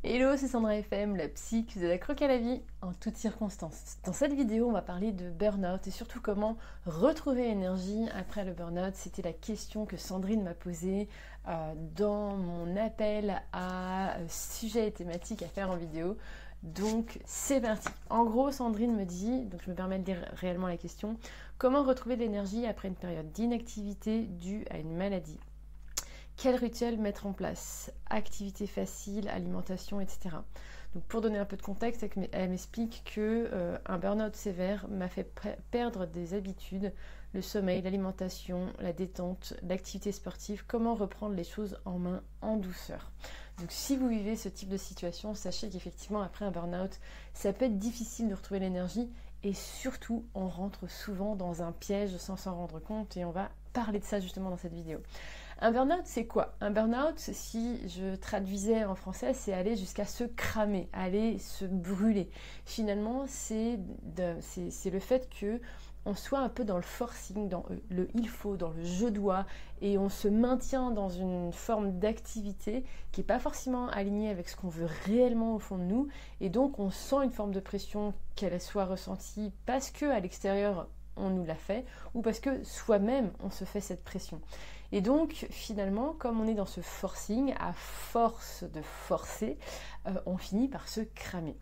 Hello, c'est Sandra FM, la psy qui vous aide à croquer la vie en toutes circonstances. Dans cette vidéo, on va parler de burn-out et surtout comment retrouver l'énergie après le burn-out. C'était la question que Sandrine m'a posée dans mon appel à sujets et thématiques à faire en vidéo. Donc c'est parti. En gros, Sandrine me dit, donc je me permets de lire réellement la question, comment retrouver de l'énergie après une période d'inactivité due à une maladie? Quel rituel mettre en place? Activité facile, alimentation, etc. Donc pour donner un peu de contexte, elle m'explique que un burn-out sévère m'a fait perdre des habitudes, le sommeil, l'alimentation, la détente, l'activité sportive, comment reprendre les choses en main en douceur. Donc si vous vivez ce type de situation, sachez qu'effectivement après un burn-out, ça peut être difficile de retrouver l'énergie et surtout on rentre souvent dans un piège sans s'en rendre compte et on va parler de ça justement dans cette vidéo. Un burn-out, c'est quoi? Un burn-out, si je traduisais en français, c'est aller jusqu'à se cramer, aller se brûler. Finalement, c'est le fait que on soit un peu dans le forcing, dans le il faut, dans le je dois, et on se maintient dans une forme d'activité qui n'est pas forcément alignée avec ce qu'on veut réellement au fond de nous, et donc on sent une forme de pression, qu'elle soit ressentie parce qu'à l'extérieur on nous l'a fait, ou parce que soi-même on se fait cette pression. Et donc finalement, comme on est dans ce forcing, à force de forcer, on finit par se cramer.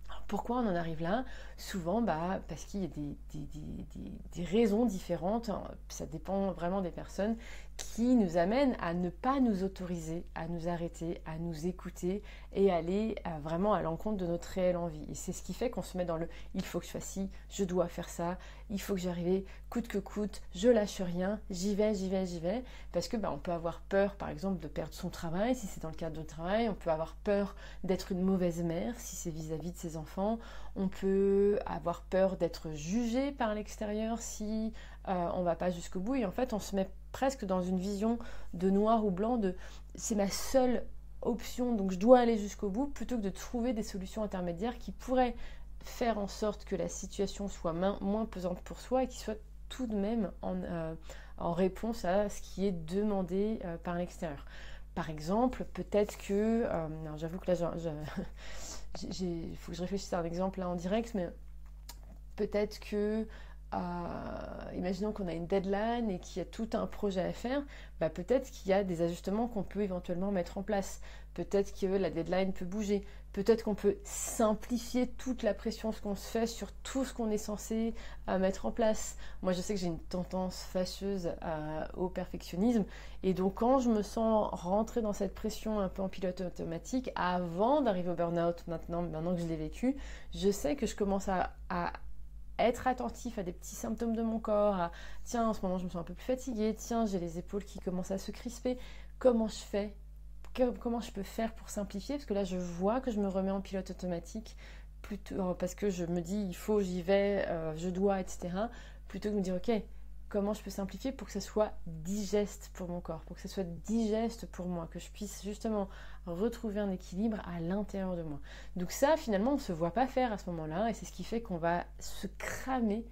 Alors, pourquoi on en arrive là? Souvent, parce qu'il y a des raisons différentes, hein, ça dépend vraiment des personnes, qui nous amènent à ne pas nous autoriser, à nous arrêter, à nous écouter et aller vraiment à l'encontre de notre réelle envie. Et c'est ce qui fait qu'on se met dans le « il faut que je fasse ci, je dois faire ça, il faut que j'y arrive, coûte que coûte, je lâche rien, j'y vais, j'y vais, j'y vais ». Parce que on peut avoir peur, par exemple, de perdre son travail, si c'est dans le cadre de travail, on peut avoir peur d'être une mauvaise mère, si c'est vis-à-vis de ses enfants, on peut avoir peur d'être jugé par l'extérieur si on ne va pas jusqu'au bout. Et en fait, on se met presque dans une vision de noir ou blanc, de c'est ma seule option, donc je dois aller jusqu'au bout, plutôt que de trouver des solutions intermédiaires qui pourraient faire en sorte que la situation soit moins pesante pour soi et qui soit tout de même en réponse à ce qui est demandé par l'extérieur. Par exemple, peut-être que, j'avoue que là, il faut que je réfléchisse à un exemple là en direct, mais peut-être que imaginons qu'on a une deadline et qu'il y a tout un projet à faire, peut-être qu'il y a des ajustements qu'on peut éventuellement mettre en place. Peut-être que la deadline peut bouger. Peut-être qu'on peut simplifier toute la pression qu'on se fait sur tout ce qu'on est censé mettre en place. Moi, je sais que j'ai une tendance fâcheuse au perfectionnisme. Et donc, quand je me sens rentrée dans cette pression un peu en pilote automatique, avant d'arriver au burn-out, maintenant que je l'ai vécu, je sais que je commence à être attentif à des petits symptômes de mon corps, tiens, en ce moment je me sens un peu plus fatiguée, tiens, j'ai les épaules qui commencent à se crisper, comment je fais? Comment je peux faire pour simplifier? Parce que là, je vois que je me remets en pilote automatique, plutôt parce que je me dis, il faut, j'y vais, je dois, etc. Plutôt que de me dire, ok, comment je peux simplifier pour que ça soit digeste pour mon corps, pour que ça soit digeste pour moi, que je puisse justement retrouver un équilibre à l'intérieur de moi. Donc ça, finalement, on ne se voit pas faire à ce moment-là, et c'est ce qui fait qu'on va se cramer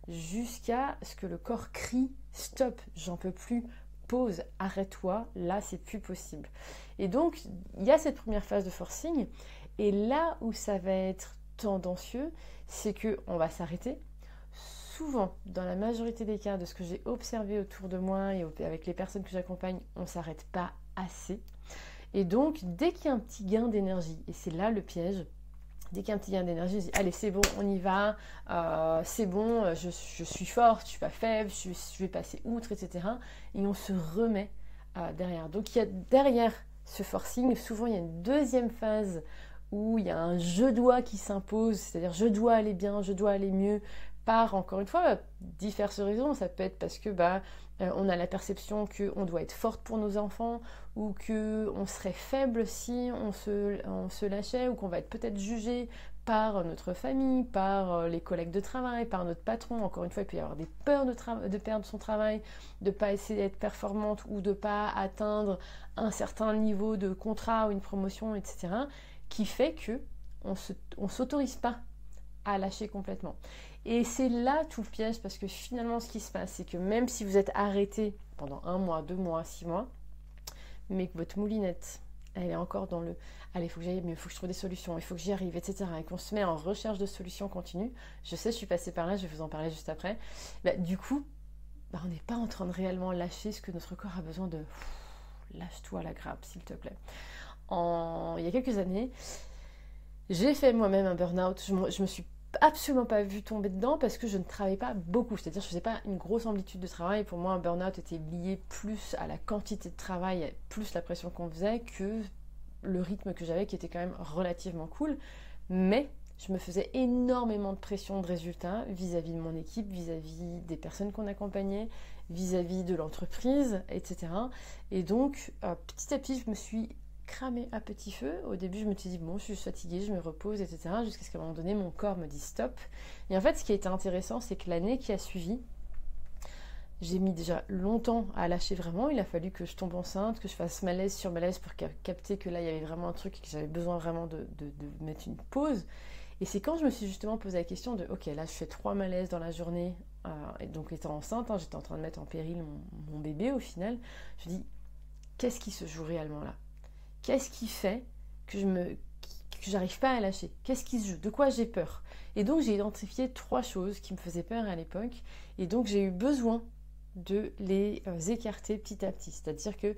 jusqu'à ce que le corps crie « stop, j'en peux plus ». Pause, arrête-toi, là c'est plus possible. Et donc, il y a cette première phase de forcing, et là où ça va être tendancieux, c'est qu'on va s'arrêter. Souvent, dans la majorité des cas de ce que j'ai observé autour de moi et avec les personnes que j'accompagne, on ne s'arrête pas assez. Et donc, dès qu'il y a un petit gain d'énergie, et c'est là le piège, dès qu'il y a un petit gain d'énergie, je dis allez c'est bon, on y va, c'est bon, je suis forte, je suis pas faible, je vais passer outre, etc. Et on se remet derrière. Donc il y a derrière ce forcing, souvent il y a une deuxième phase où il y a un je dois qui s'impose, c'est-à-dire je dois aller bien, je dois aller mieux, par encore une fois diverses raisons. Ça peut être parce que on a la perception qu'on doit être forte pour nos enfants, ou qu'on serait faible si on se lâchait, ou qu'on va être peut-être jugé par notre famille, par les collègues de travail, par notre patron. Encore une fois, il peut y avoir des peurs de perdre son travail, de ne pas essayer d'être performante, ou de ne pas atteindre un certain niveau de contrat ou une promotion, etc., qui fait qu'on ne s'autorise pas à lâcher complètement. Et c'est là tout le piège, parce que finalement ce qui se passe, c'est que même si vous êtes arrêté pendant 1 mois, 2 mois, 6 mois, mais que votre moulinette, elle est encore dans le « allez, il faut que j'aille mieux, il faut que je trouve des solutions, il faut que j'y arrive, etc. » et qu'on se met en recherche de solutions continue, je sais, je suis passée par là, je vais vous en parler juste après, du coup, on n'est pas en train de réellement lâcher ce que notre corps a besoin de... Lâche-toi la grappe, s'il te plaît. Il y a quelques années, j'ai fait moi-même un burn-out, je me suis absolument pas vue tomber dedans parce que je ne travaillais pas beaucoup, c'est-à-dire je faisais pas une grosse amplitude de travail. Pour moi, un burn-out était lié plus à la quantité de travail, plus la pression qu'on faisait que le rythme que j'avais qui était quand même relativement cool, mais je me faisais énormément de pression de résultats vis-à-vis de mon équipe, vis-à-vis des personnes qu'on accompagnait, vis-à-vis de l'entreprise, etc. Et donc, petit à petit, je me suis cramée à petit feu. Au début, je me suis dit, bon, je suis fatiguée, je me repose, etc. Jusqu'à ce qu'à un moment donné, mon corps me dise stop. Et en fait, ce qui a été intéressant, c'est que l'année qui a suivi, j'ai mis déjà longtemps à lâcher vraiment. Il a fallu que je tombe enceinte, que je fasse malaise sur malaise pour capter que là, il y avait vraiment un truc et que j'avais besoin vraiment de mettre une pause. Et c'est quand je me suis justement posé la question de, ok, là, je fais 3 malaises dans la journée. Et donc, étant enceinte, j'étais en train de mettre en péril mon bébé au final. Je me dis, qu'est-ce qui se joue réellement là? Qu'est-ce qui fait que j'arrive pas à lâcher? Qu'est-ce qui se joue? De quoi j'ai peur? Et donc, j'ai identifié 3 choses qui me faisaient peur à l'époque. Et donc, j'ai eu besoin de les écarter petit à petit. C'est-à-dire que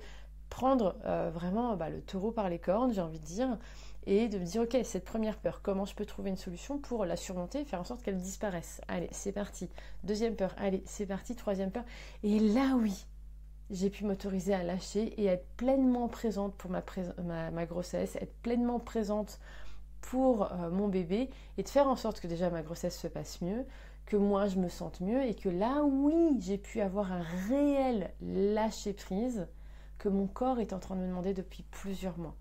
prendre vraiment le taureau par les cornes, j'ai envie de dire, et de me dire, ok, cette première peur, comment je peux trouver une solution pour la surmonter et faire en sorte qu'elle disparaisse? Allez, c'est parti. Deuxième peur, allez, c'est parti. Troisième peur. Et là, oui, j'ai pu m'autoriser à lâcher et être pleinement présente pour ma grossesse, être pleinement présente pour mon bébé et de faire en sorte que déjà ma grossesse se passe mieux, que moi je me sente mieux et que là, oui, j'ai pu avoir un réel lâcher-prise que mon corps est en train de me demander depuis plusieurs mois.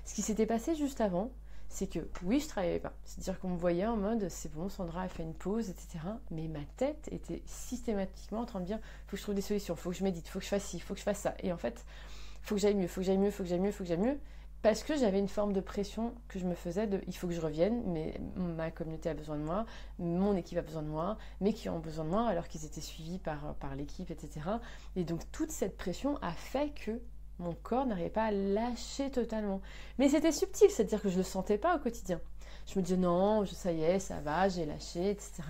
Ce qui s'était passé juste avant, c'est que oui, je travaillais pas. C'est-à-dire qu'on me voyait en mode c'est bon, Sandra a fait une pause, etc. Mais ma tête était systématiquement en train de dire faut que je trouve des solutions, faut que je médite, faut que je fasse ci, faut que je fasse ça. Et en fait, faut que j'aille mieux, faut que j'aille mieux, faut que j'aille mieux, faut que j'aille mieux. Parce que j'avais une forme de pression que je me faisais de il faut que je revienne, mais ma communauté a besoin de moi, mon équipe a besoin de moi, mes clients ont besoin de moi alors qu'ils étaient suivis par l'équipe, etc. Et donc toute cette pression a fait que mon corps n'arrivait pas à lâcher totalement. Mais c'était subtil, c'est-à-dire que je ne le sentais pas au quotidien. Je me disais non, ça y est, ça va, j'ai lâché, etc.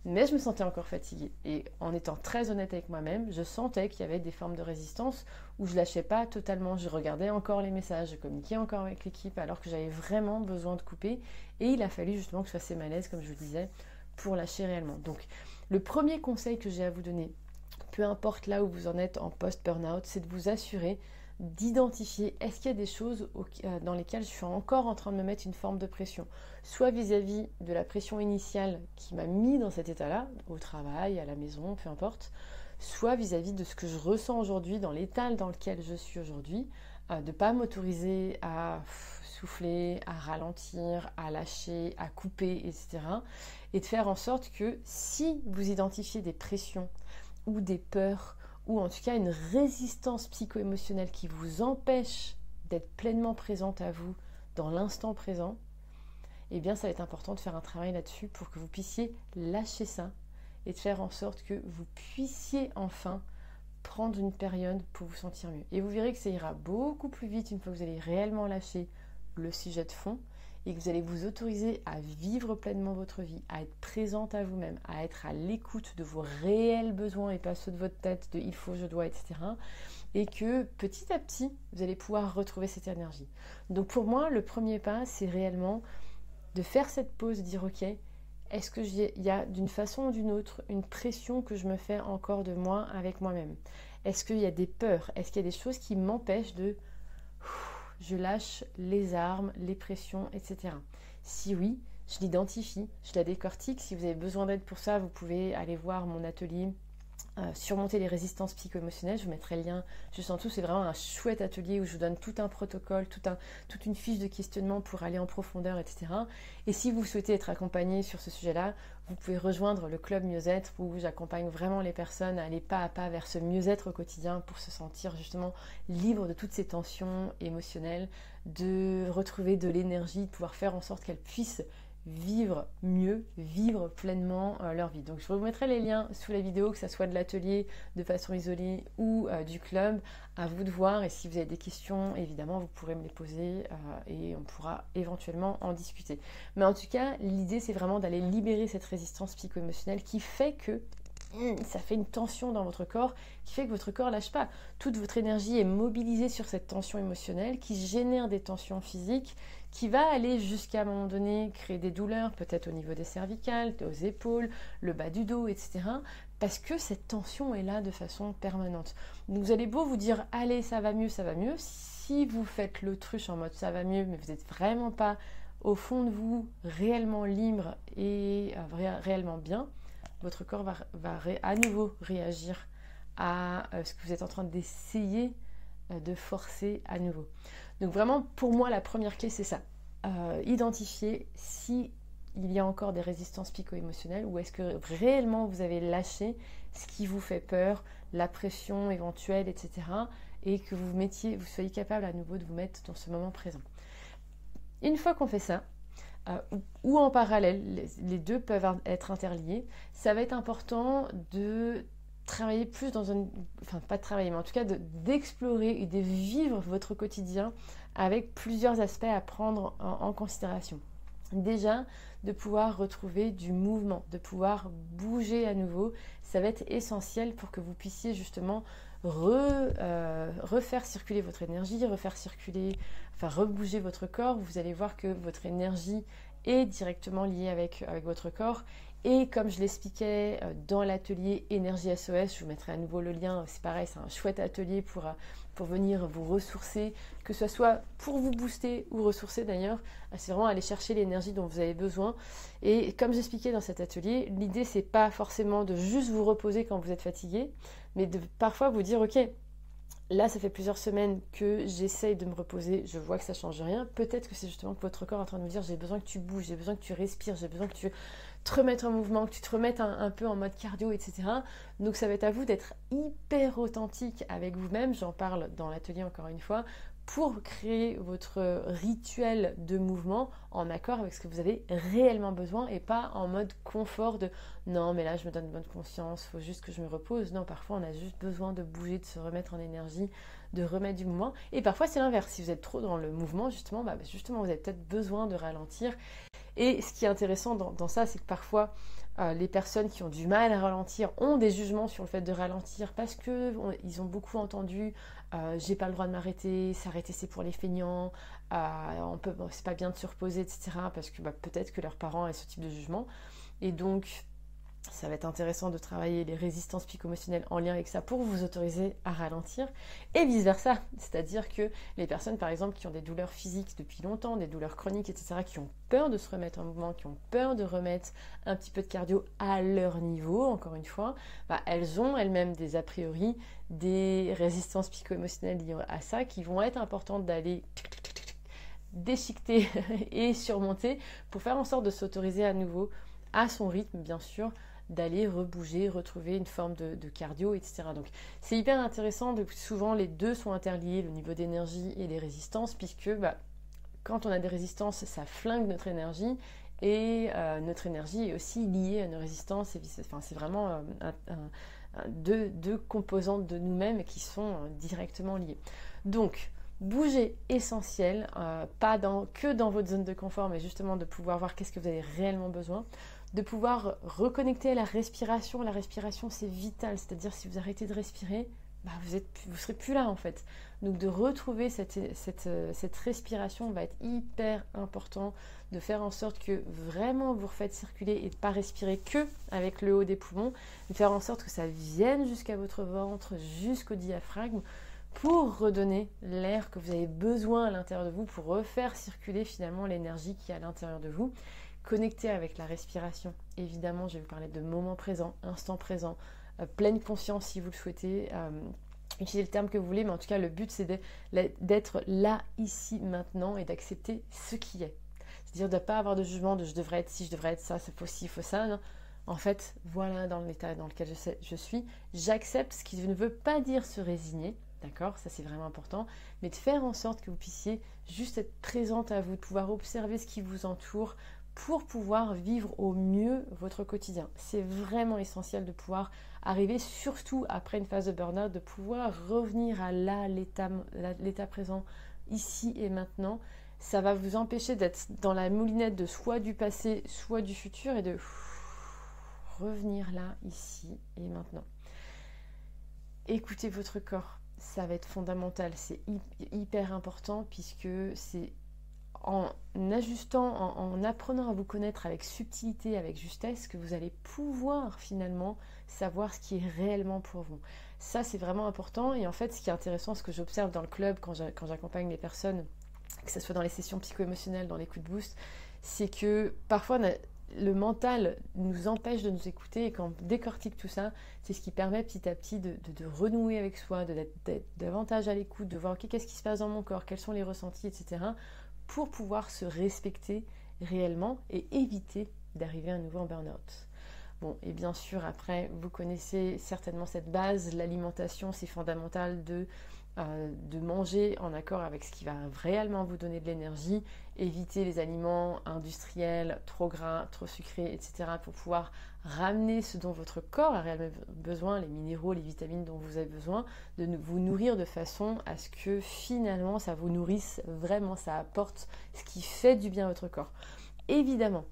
Mais je me sentais encore fatiguée. Et en étant très honnête avec moi-même, je sentais qu'il y avait des formes de résistance où je lâchais pas totalement. Je regardais encore les messages, je communiquais encore avec l'équipe alors que j'avais vraiment besoin de couper. Et il a fallu justement que je fasse ces malaises, comme je vous le disais, pour lâcher réellement. Donc, le premier conseil que j'ai à vous donner, peu importe là où vous en êtes en post-burnout, c'est de vous assurer d'identifier est-ce qu'il y a des choses dans lesquelles je suis encore en train de me mettre une forme de pression, soit vis-à-vis de la pression initiale qui m'a mis dans cet état-là, au travail, à la maison, peu importe, soit vis-à-vis de ce que je ressens aujourd'hui, dans l'état dans lequel je suis aujourd'hui, de ne pas m'autoriser à souffler, à ralentir, à lâcher, à couper, etc. Et de faire en sorte que si vous identifiez des pressions ou des peurs, ou en tout cas une résistance psycho-émotionnelle qui vous empêche d'être pleinement présente à vous dans l'instant présent, eh bien ça va être important de faire un travail là-dessus pour que vous puissiez lâcher ça et de faire en sorte que vous puissiez enfin prendre une période pour vous sentir mieux. Et vous verrez que ça ira beaucoup plus vite une fois que vous allez réellement lâcher le sujet de fond et que vous allez vous autoriser à vivre pleinement votre vie, à être présente à vous-même, à être à l'écoute de vos réels besoins et pas ceux de votre tête, de il faut, je dois, etc. Et que petit à petit, vous allez pouvoir retrouver cette énergie. Donc pour moi, le premier pas, c'est réellement de faire cette pause, de dire ok, est-ce qu'il y a d'une façon ou d'une autre une pression que je me fais encore de moi avec moi-même? Est-ce qu'il y a des peurs? Est-ce qu'il y a des choses qui m'empêchent de... je lâche les armes, les pressions, etc. Si oui, je l'identifie, je la décortique. Si vous avez besoin d'aide pour ça, vous pouvez aller voir mon atelier surmonter les résistances psycho-émotionnelles. Je vous mettrai le lien juste en dessous. C'est vraiment un chouette atelier où je vous donne tout un protocole, toute une fiche de questionnement pour aller en profondeur, etc. Et si vous souhaitez être accompagné sur ce sujet-là, vous pouvez rejoindre le club mieux-être où j'accompagne vraiment les personnes à aller pas à pas vers ce mieux-être au quotidien pour se sentir justement libre de toutes ces tensions émotionnelles, de retrouver de l'énergie, de pouvoir faire en sorte qu'elles puissent vivre mieux, vivre pleinement leur vie. Donc je vous mettrai les liens sous la vidéo, que ce soit de l'atelier de façon isolée ou du club, à vous de voir. Et si vous avez des questions, évidemment, vous pourrez me les poser et on pourra éventuellement en discuter. Mais en tout cas, l'idée, c'est vraiment d'aller libérer cette résistance psycho-émotionnelle qui fait que ça fait une tension dans votre corps qui fait que votre corps lâche pas. Toute votre énergie est mobilisée sur cette tension émotionnelle qui génère des tensions physiques, qui va aller jusqu'à un moment donné créer des douleurs, peut-être au niveau des cervicales, aux épaules, le bas du dos, etc. Parce que cette tension est là de façon permanente. Donc vous allez beau vous dire, allez, ça va mieux, ça va mieux. Si vous faites l'autruche en mode ça va mieux, mais vous n'êtes vraiment pas au fond de vous réellement libre et réellement bien, votre corps va à nouveau réagir à ce que vous êtes en train d'essayer de forcer à nouveau. Donc vraiment, pour moi, la première clé, c'est ça. Identifier si il y a encore des résistances psycho-émotionnelles ou est-ce que réellement vous avez lâché ce qui vous fait peur, la pression éventuelle, etc. et que vous soyez capable à nouveau de vous mettre dans ce moment présent. Une fois qu'on fait ça, ou en parallèle, les deux peuvent être interliés, ça va être important de travailler plus dans pas de travailler, mais en tout cas d'explorer et de vivre votre quotidien avec plusieurs aspects à prendre en considération. Déjà, de pouvoir retrouver du mouvement, de pouvoir bouger à nouveau, ça va être essentiel pour que vous puissiez justement refaire circuler votre énergie, rebouger votre corps. Vous allez voir que votre énergie est directement liée avec votre corps. Et comme je l'expliquais dans l'atelier Énergie SOS, je vous mettrai à nouveau le lien, c'est pareil, c'est un chouette atelier pour venir vous ressourcer, que ce soit pour vous booster ou ressourcer d'ailleurs, c'est vraiment aller chercher l'énergie dont vous avez besoin. Et comme j'expliquais dans cet atelier, l'idée c'est pas forcément de juste vous reposer quand vous êtes fatigué, mais de parfois vous dire ok, là ça fait plusieurs semaines que j'essaye de me reposer, je vois que ça change rien, peut-être que c'est justement que votre corps est en train de vous dire j'ai besoin que tu bouges, j'ai besoin que tu respires, j'ai besoin que tu te remettes en mouvement, que tu te remettes un peu en mode cardio, etc. Donc ça va être à vous d'être hyper authentique avec vous-même, j'en parle dans l'atelier encore une fois, pour créer votre rituel de mouvement en accord avec ce que vous avez réellement besoin et pas en mode confort de non mais là je me donne bonne conscience, il faut juste que je me repose. Non, parfois on a juste besoin de bouger, de se remettre en énergie, de remettre du mouvement. Et parfois c'est l'inverse, si vous êtes trop dans le mouvement justement, vous avez peut-être besoin de ralentir. Et ce qui est intéressant dans ça, c'est que parfois les personnes qui ont du mal à ralentir ont des jugements sur le fait de ralentir parce qu'ils ont beaucoup entendu j'ai pas le droit de m'arrêter, s'arrêter c'est pour les feignants, c'est pas bien de se reposer, etc. Parce que peut-être que leurs parents aient ce type de jugement. Et donc ça va être intéressant de travailler les résistances psycho-émotionnelles en lien avec ça pour vous autoriser à ralentir et vice-versa. C'est-à-dire que les personnes, par exemple, qui ont des douleurs physiques depuis longtemps, des douleurs chroniques, etc., qui ont peur de se remettre en mouvement, qui ont peur de remettre un petit peu de cardio à leur niveau, encore une fois, elles ont elles-mêmes des a priori, des résistances psycho-émotionnelles liées à ça qui vont être importantes d'aller déchiqueter et surmonter pour faire en sorte de s'autoriser à nouveau à son rythme, bien sûr, d'aller rebouger, retrouver une forme de cardio, etc. Donc c'est hyper intéressant, souvent les deux sont interliés, le niveau d'énergie et les résistances, puisque quand on a des résistances, ça flingue notre énergie, et notre énergie est aussi liée à nos résistances, c'est vraiment deux composantes de nous-mêmes qui sont directement liées. Donc, bouger essentiel, pas que dans votre zone de confort, mais justement de pouvoir voir qu'est-ce que vous avez réellement besoin, de pouvoir reconnecter à la respiration. La respiration, c'est vital, c'est-à-dire si vous arrêtez de respirer, vous serez plus là en fait. Donc de retrouver cette respiration va être hyper important, de faire en sorte que vraiment vous refaites circuler et de pas respirer que avec le haut des poumons, de faire en sorte que ça vienne jusqu'à votre ventre, jusqu'au diaphragme, pour redonner l'air que vous avez besoin à l'intérieur de vous, pour refaire circuler finalement l'énergie qui est à l'intérieur de vous. Connecter avec la respiration. Évidemment, je vais vous parler de moment présent, instant présent, pleine conscience si vous le souhaitez. Utilisez le terme que vous voulez, mais en tout cas, le but, c'est d'être là, ici, maintenant et d'accepter ce qui est. C'est-à-dire de ne pas avoir de jugement de je devrais être ci, je devrais être ça, il faut ci, il faut ça. Non. En fait, voilà dans l'état dans lequel je suis. J'accepte, ce qui ne veut pas dire se résigner. D'accord, ça c'est vraiment important, mais de faire en sorte que vous puissiez juste être présente à vous, de pouvoir observer ce qui vous entoure pour pouvoir vivre au mieux votre quotidien. C'est vraiment essentiel de pouvoir arriver, surtout après une phase de burn-out, de pouvoir revenir à l'état présent, ici et maintenant. Ça va vous empêcher d'être dans la moulinette de soit du passé, soit du futur, et de revenir là, ici et maintenant. Écoutez votre corps, ça va être fondamental, c'est hyper important, puisque c'est en ajustant, en apprenant à vous connaître avec subtilité, avec justesse, que vous allez pouvoir finalement savoir ce qui est réellement pour vous. Ça, c'est vraiment important. Et en fait, ce qui est intéressant, ce que j'observe dans le club quand j'accompagne les personnes, que ce soit dans les sessions psycho-émotionnelles, dans les coups de boost, c'est que parfois le mental nous empêche de nous écouter, et quand on décortique tout ça, c'est ce qui permet petit à petit de renouer avec soi, d'être davantage à l'écoute, de voir qu'est-ce qui se passe dans mon corps, quels sont les ressentis, etc., pour pouvoir se respecter réellement et éviter d'arriver à nouveau en burn-out. Bon, et bien sûr, après, vous connaissez certainement cette base, l'alimentation, c'est fondamental de manger en accord avec ce qui va réellement vous donner de l'énergie, éviter les aliments industriels, trop gras, trop sucrés, etc., pour pouvoir ramener ce dont votre corps a réellement besoin, les minéraux, les vitamines dont vous avez besoin, de vous nourrir de façon à ce que finalement ça vous nourrisse vraiment, ça apporte ce qui fait du bien à votre corps. Évidemment,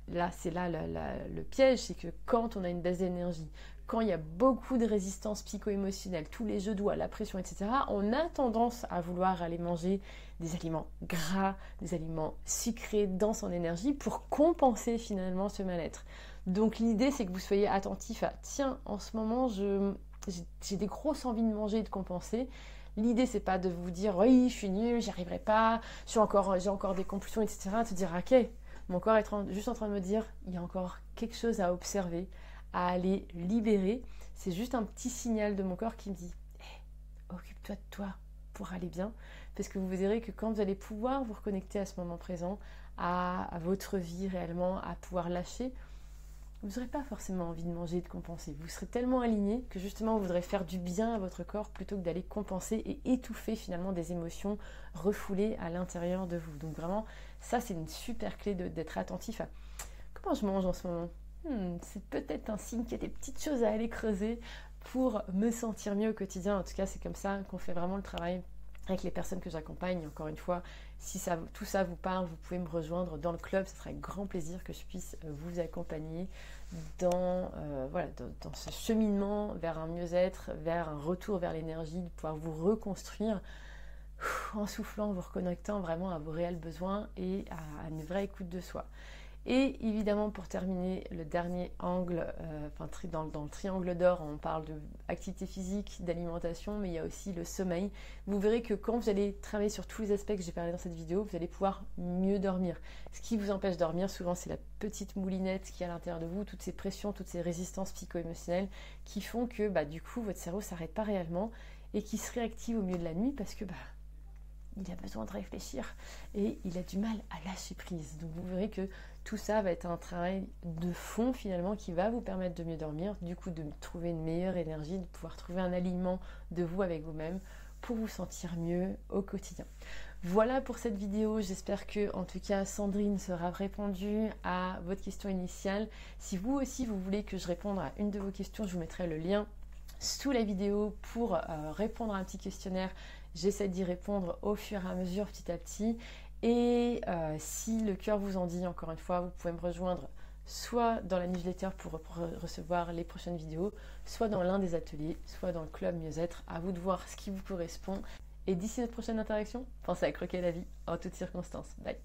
là c'est le piège, c'est que quand on a une baisse d'énergie, quand il y a beaucoup de résistance psycho-émotionnelle, tous les jeux de doigts, la pression, etc., on a tendance à vouloir aller manger des aliments gras, des aliments sucrés, denses en énergie, pour compenser finalement ce mal-être. Donc l'idée, c'est que vous soyez attentif à, tiens, en ce moment, j'ai des grosses envies de manger et de compenser. L'idée, c'est pas de vous dire, oui, je suis nulle, j'y arriverai pas, j'ai encore des compulsions, etc., de se dire, ok, mon corps est juste en train de me dire, il y a encore quelque chose à observer, à aller libérer. C'est juste un petit signal de mon corps qui me dit hey, occupe-toi de toi pour aller bien, parce que vous verrez que quand vous allez pouvoir vous reconnecter à ce moment présent, à votre vie réellement, à pouvoir lâcher, vous n'aurez pas forcément envie de manger et de compenser. Vous serez tellement aligné que justement vous voudrez faire du bien à votre corps plutôt que d'aller compenser et étouffer finalement des émotions refoulées à l'intérieur de vous. Donc vraiment, ça c'est une super clé d'être attentif à comment je mange en ce moment. C'est peut-être un signe qu'il y a des petites choses à aller creuser pour me sentir mieux au quotidien. En tout cas, c'est comme ça qu'on fait vraiment le travail avec les personnes que j'accompagne. Encore une fois, si tout ça vous parle, vous pouvez me rejoindre dans le club. Ce serait avec grand plaisir que je puisse vous accompagner dans ce cheminement vers un mieux-être, vers un retour vers l'énergie, de pouvoir vous reconstruire en soufflant, en vous reconnectant vraiment à vos réels besoins et à une vraie écoute de soi. Et évidemment, pour terminer, le dernier angle, dans le triangle d'or, on parle d'activité physique, d'alimentation, mais il y a aussi le sommeil. Vous verrez que quand vous allez travailler sur tous les aspects que j'ai parlé dans cette vidéo, vous allez pouvoir mieux dormir. Ce qui vous empêche de dormir, souvent, c'est la petite moulinette qui est à l'intérieur de vous, toutes ces pressions, toutes ces résistances psycho-émotionnelles qui font que du coup, votre cerveau ne s'arrête pas réellement et qui se réactive au milieu de la nuit parce que il a besoin de réfléchir et il a du mal à lâcher prise. Donc vous verrez que tout ça va être un travail de fond finalement qui va vous permettre de mieux dormir, du coup de trouver une meilleure énergie, de pouvoir trouver un alignement de vous avec vous-même pour vous sentir mieux au quotidien. Voilà pour cette vidéo, j'espère que en tout cas Sandrine sera répondu à votre question initiale. Si vous aussi vous voulez que je réponde à une de vos questions, je vous mettrai le lien sous la vidéo pour répondre à un petit questionnaire. J'essaie d'y répondre au fur et à mesure, petit à petit. Et si le cœur vous en dit, encore une fois, vous pouvez me rejoindre soit dans la newsletter pour recevoir les prochaines vidéos, soit dans l'un des ateliers, soit dans le club mieux-être. À vous de voir ce qui vous correspond. Et d'ici notre prochaine interaction, pensez à croquer la vie en toutes circonstances. Bye!